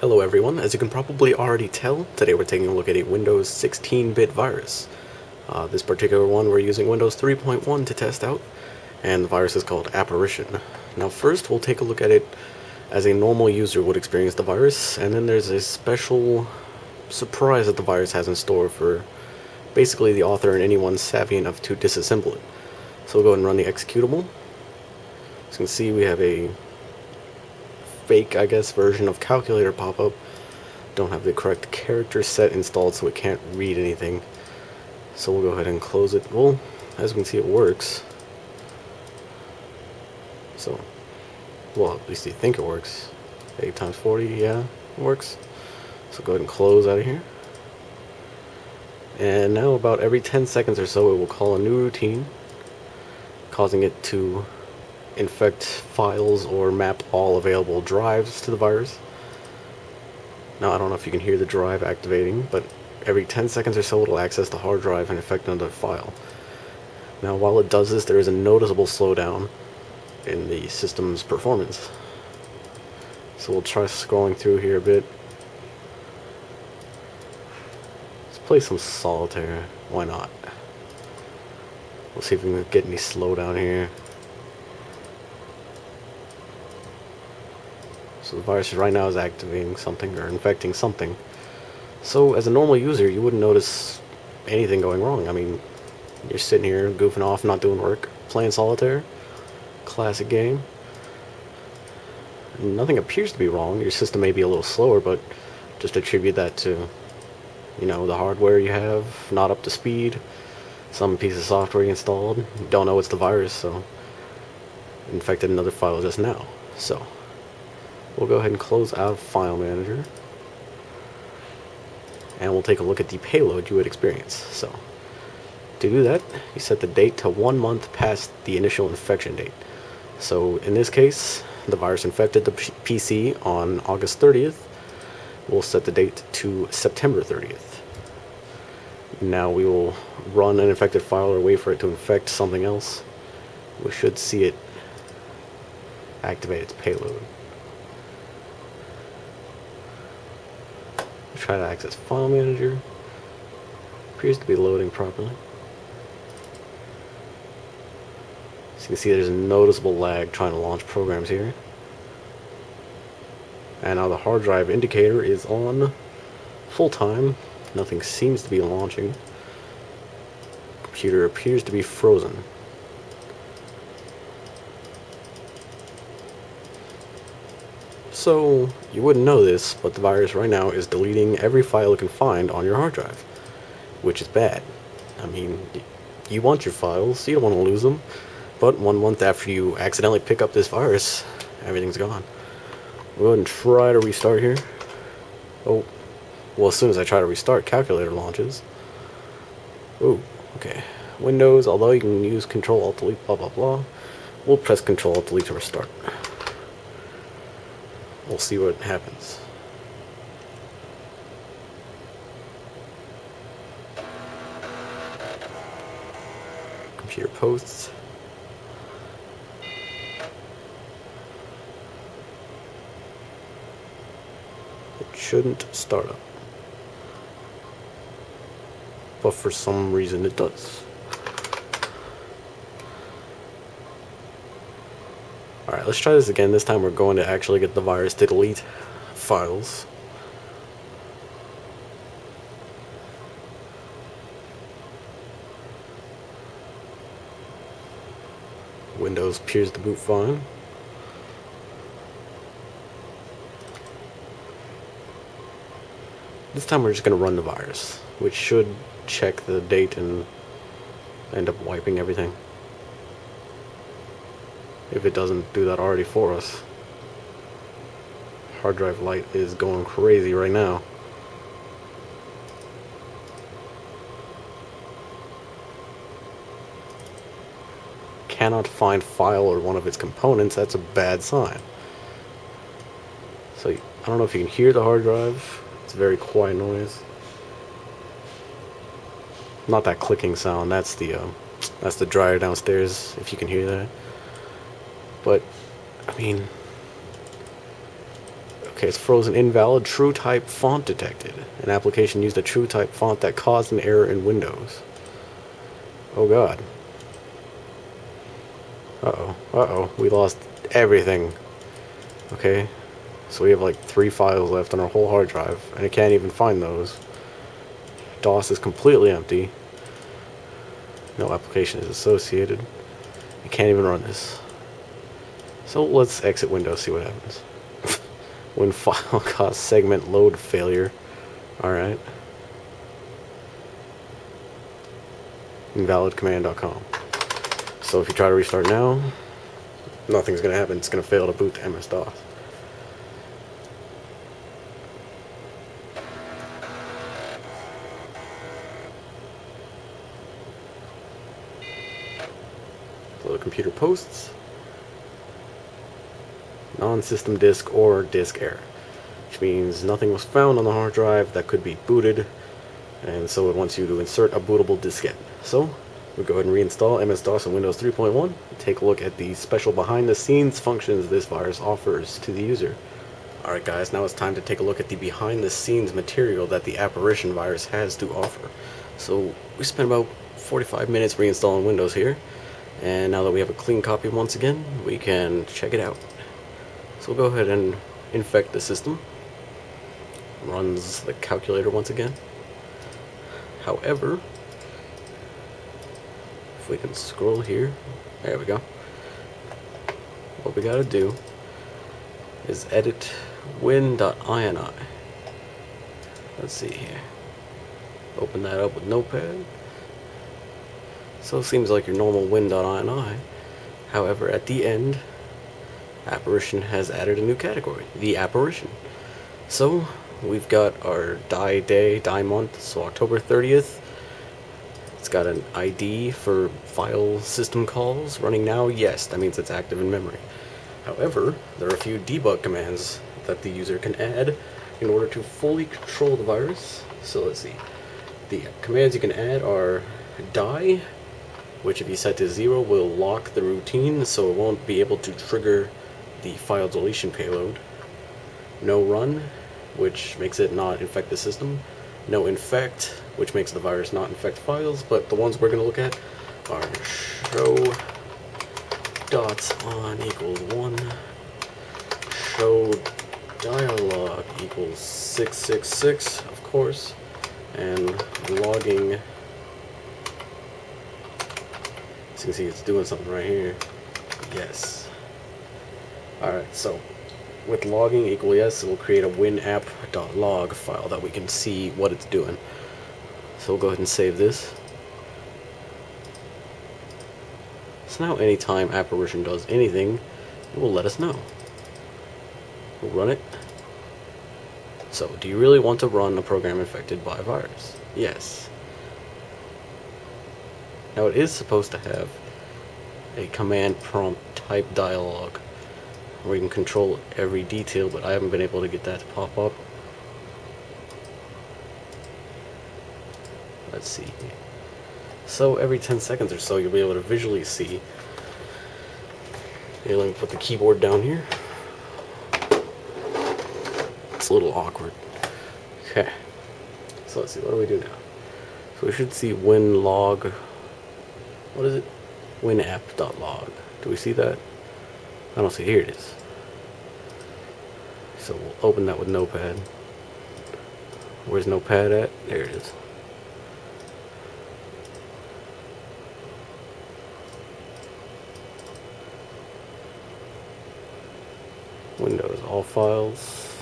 Hello everyone, as you can probably already tell, today we're taking a look at a Windows 16-bit virus. This particular one we're using Windows 3.1 to test out, and the virus is called Apparition. Now first we'll take a look at it as a normal user would experience the virus, and then there's a special surprise that the virus has in store for basically the author and anyone savvy enough to disassemble it. So we'll go ahead and run the executable. As you can see, we have a fake, I guess, version of calculator pop-up. Don't have the correct character set installed, so it can't read anything. So we'll go ahead and close it. Well, as we can see, it works. So, well, at least you think it works. 8 times 40, yeah, it works. So go ahead and close out of here. And now about every 10 seconds or so, it will call a new routine, causing it to infect files or map all available drives to the virus. Now I don't know if you can hear the drive activating, but every 10 seconds or so it'll access the hard drive and infect another file. Now while it does this, there is a noticeable slowdown in the system's performance. So we'll try scrolling through here a bit. Let's play some solitaire, why not? We'll see if we can get any slowdown here. So the virus right now is activating something or infecting something. So as a normal user, you wouldn't notice anything going wrong. I mean, you're sitting here goofing off, not doing work, playing solitaire, classic game. Nothing appears to be wrong. Your system may be a little slower, but just attribute that to, you know, the hardware you have not up to speed, some piece of software you installed. You don't know it's the virus, so it infected another file just now. So we'll go ahead and close out of File Manager, and we'll take a look at the payload you would experience. So to do that, you set the date to 1 month past the initial infection date. So in this case, the virus infected the PC on August 30th. We'll set the date to September 30th. Now we will run an infected file or wait for it to infect something else. We should see it activate its payload. Try to access File Manager. Appears to be loading properly. So you can see there's a noticeable lag trying to launch programs here. And now the hard drive indicator is on full time. Nothing seems to be launching. Computer appears to be frozen. So, you wouldn't know this, but the virus right now is deleting every file it can find on your hard drive, which is bad. I mean, you want your files, you don't want to lose them, but 1 month after you accidentally pick up this virus, everything's gone. We'll go ahead and try to restart here. Oh, well, as soon as I try to restart, calculator launches. Oh, okay. Windows, although you can use Control-Alt-Delete, blah blah blah, we'll press Control-Alt-Delete to restart. We'll see what happens. Computer posts. It shouldn't start up, but for some reason it does. Alright, let's try this again. This time we're going to actually get the virus to delete files. Windows appears to boot fine. This time we're just going to run the virus, which should check the date and end up wiping everything. If it doesn't do that already for us. Hard drive light is going crazy right now. Cannot find file or one of its components. That's a bad sign. So I don't know if you can hear the hard drive. It's a very quiet noise. Not that clicking sound. That's the dryer downstairs. If you can hear that. But I mean, Okay, it's frozen invalid true type font detected. An application used a true type font that caused an error in Windows. Oh god. Uh-oh, we lost everything. Okay, so we have like 3 files left on our whole hard drive, and I can't even find those. DOS is completely empty. No application is associated. I can't even run this. So let's exit Windows, see what happens. When file caused segment load failure. Alright. Invalidcommand.com. So if you try to restart now, nothing's going to happen. It's going to fail to boot to MS-DOS. So the computer posts non-system disk or disk error, which means nothing was found on the hard drive that could be booted, and so it wants you to insert a bootable diskette. So we'll go ahead and reinstall MS-DOS on Windows 3.1 and take a look at the special behind-the-scenes functions this virus offers to the user. Alright guys, now it's time to take a look at the behind-the-scenes material that the Apparition virus has to offer. So we spent about 45 minutes reinstalling Windows here, and now that we have a clean copy once again, we can check it out. So we'll go ahead and infect the system. Runs the calculator once again. However, if we can scroll here, there we go. What we gotta do is edit win.ini. Let's see here. Open that up with Notepad. So it seems like your normal win.ini. However, at the end, Apparition has added a new category, the Apparition. So we've got our die month, so October 30th. It's got an ID for file system calls running now. Yes, that means it's active in memory. However, there are a few debug commands that the user can add in order to fully control the virus. So let's see. The commands you can add are die, which if you set to 0 will lock the routine so it won't be able to trigger the file deletion payload. No run, which makes it not infect the system. No infect, which makes the virus not infect files, but the ones we're going to look at are show dots on equals 1, show dialog equals 666, of course, and logging. As you can see, it's doing something right here. Yes. Alright, so with logging equal yes, it will create a winapp.log file that we can see what it's doing. So we'll go ahead and save this. So now anytime Apparition does anything, it will let us know. We'll run it. So, do you really want to run a program infected by a virus? Yes. Now it is supposed to have a command prompt type dialog where you can control every detail, but I haven't been able to get that to pop up. Let's see. So every 10 seconds or so you'll be able to visually see. Here, let me put the keyboard down here. It's a little awkward. Okay. So let's see, what do we do now? So we should see winlog. What is it? Winapp.log. Do we see that? I don't see. Here it is. So we'll open that with Notepad. Where's Notepad at? There it is. Windows, all files.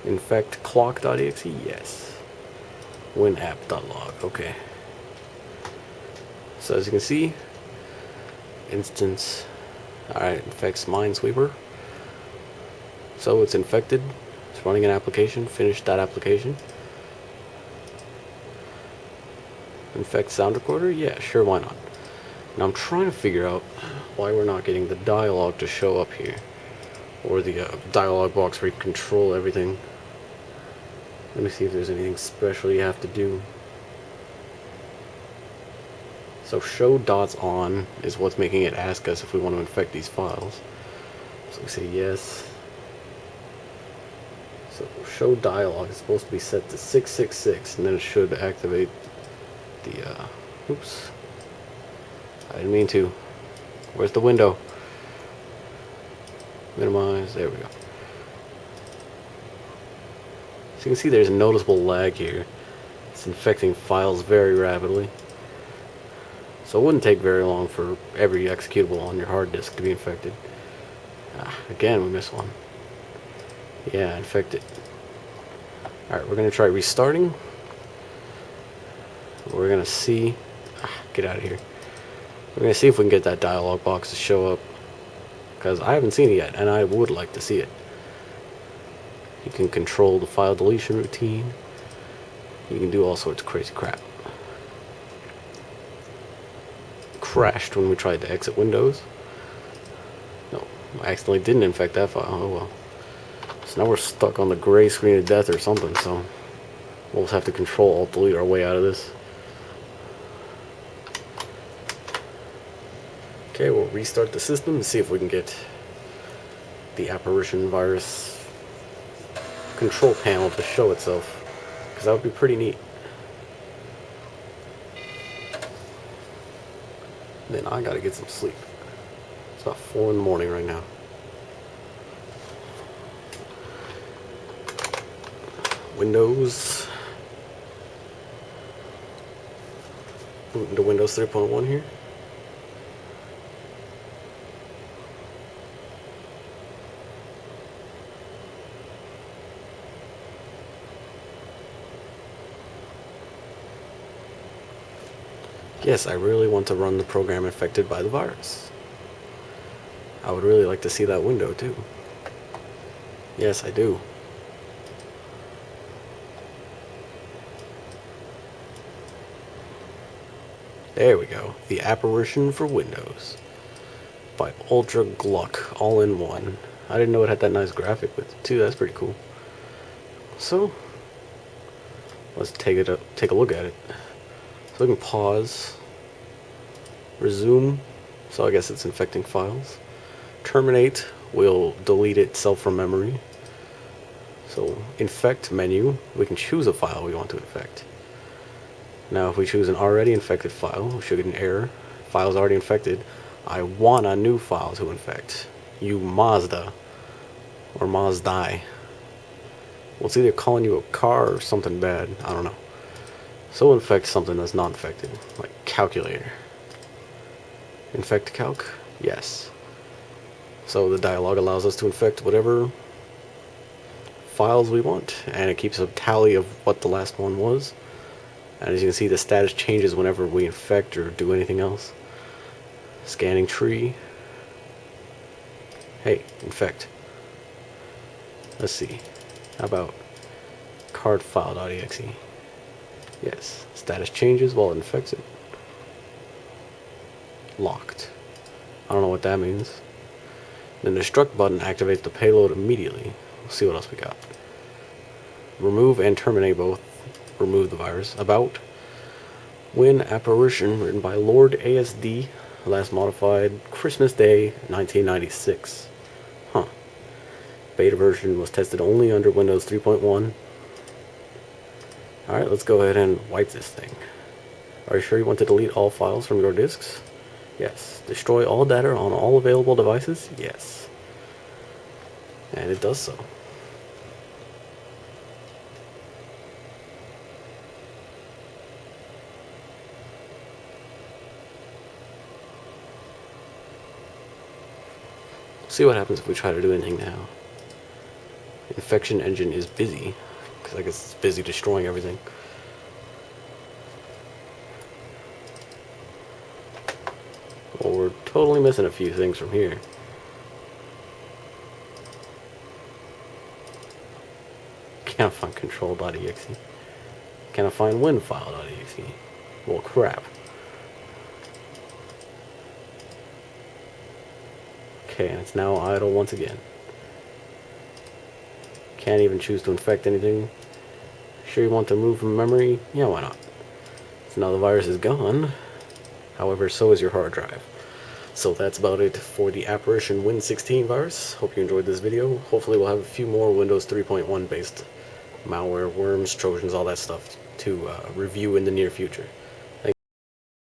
Infect clock.exe, yes. Winapp.log, okay. So as you can see, instance, alright, infects Minesweeper. So it's infected, it's running an application, finish that application. Infect sound recorder, yeah, sure, why not. Now I'm trying to figure out why we're not getting the dialog to show up here. Or the dialog box where you control everything. Let me see if there's anything special you have to do. So show dots on is what's making it ask us if we want to infect these files. So we say yes. So show dialog is supposed to be set to 666, and then it should activate the, oops. I didn't mean to. Where's the window? Minimize, there we go. So you can see there's a noticeable lag here. It's infecting files very rapidly. So it wouldn't take very long for every executable on your hard disk to be infected. Again, we missed one. Yeah, infected. Alright, we're going to try restarting. We're going to see... get out of here. We're going to see if we can get that dialog box to show up. Because I haven't seen it yet, and I would like to see it. You can control the file deletion routine. You can do all sorts of crazy crap. Crashed when we tried to exit Windows. No, I accidentally didn't infect that file. Oh well. So now we're stuck on the gray screen of death or something, so we'll just have to Control-Alt-Delete our way out of this. Okay, we'll restart the system and see if we can get the Apparition virus control panel to show itself, because that would be pretty neat. Then I gotta get some sleep. It's about 4 in the morning right now. Windows. Boot into Windows 3.1 here. Yes, I really want to run the program infected by the virus. I would really like to see that window too. Yes, I do. There we go. The Apparition for Windows by Ultra Gluck, all in one. I didn't know it had that nice graphic with it too. That's pretty cool. So let's take a look at it. So we can pause, resume, so I guess it's infecting files. Terminate will delete itself from memory. So infect menu, we can choose a file we want to infect. Now if we choose an already infected file, we should get an error. File's already infected. I want a new file to infect. You Mazda or mazdai. Well, it's either calling you a car or something bad. I don't know. So infect something that's not infected, like calculator. Infect calc? Yes. So the dialog allows us to infect whatever files we want, and it keeps a tally of what the last one was. And as you can see, the status changes whenever we infect or do anything else. Scanning tree. Hey, infect. Let's see. How about card file.exe? Yes, status changes while it infects it. Locked. I don't know what that means. Then the destruct button activates the payload immediately. We'll see what else we got. Remove and terminate both. Remove the virus. About. Win Apparition, written by Lord ASD, last modified Christmas Day 1996. Huh. Beta version was tested only under Windows 3.1. Alright, let's go ahead and wipe this thing. Are you sure you want to delete all files from your disks? Yes. Destroy all data on all available devices? Yes. And it does so. See what happens if we try to do anything now. Infection engine is busy, because I guess it's busy destroying everything. Well, we're totally missing a few things from here. Can't find control.exe. Can't find winfile.exe. Well, crap. Okay, and it's now idle once again. Can't even choose to infect anything. Sure you want to remove from memory? Yeah, why not? So now the virus is gone. However, so is your hard drive. So that's about it for the Apparition Win16 virus. Hope you enjoyed this video. Hopefully we'll have a few more Windows 3.1 based malware, worms, trojans, all that stuff to review in the near future.